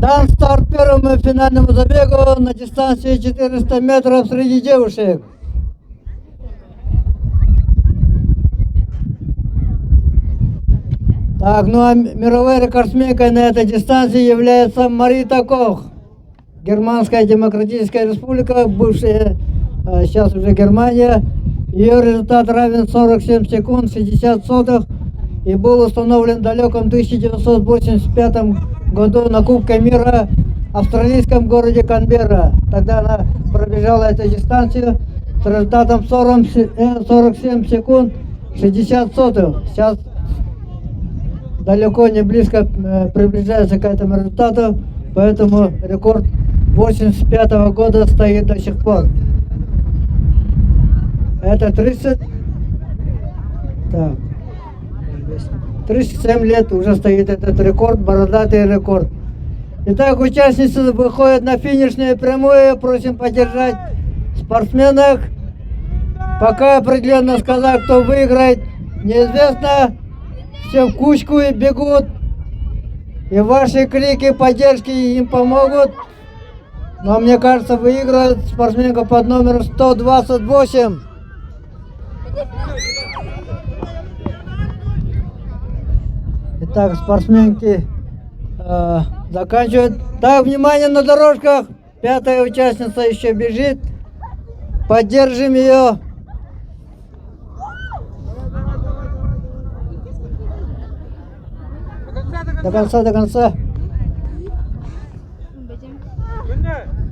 Дан старт первому финальному забегу на дистанции 400 метров среди девушек. Так, ну а мировой рекордсменкой на этой дистанции является Марита Кох. Германская Демократическая Республика, бывшая, сейчас уже Германия. Ее результат равен 47 секунд 60 сотых и был установлен в далеком 1985 году на Кубке мира в австралийском городе Канберра. Тогда она пробежала эту дистанцию с результатом 47 секунд 60 сотых. Сейчас далеко не близко приближается к этому результату, поэтому рекорд 85 года стоит до сих пор. Это 37 лет уже стоит этот рекорд, бородатый рекорд. Итак, участницы выходят на финишную прямую. Просим поддержать спортсменок. Пока определенно сказать, кто выиграет, неизвестно. Все в кучку и бегут. И ваши крики поддержки им помогут. Но мне кажется, выиграет спортсменка под номером 128. Итак, спортсменки заканчивают. Так, внимание на дорожках. Пятая участница еще бежит. Поддержим ее. До конца, до конца.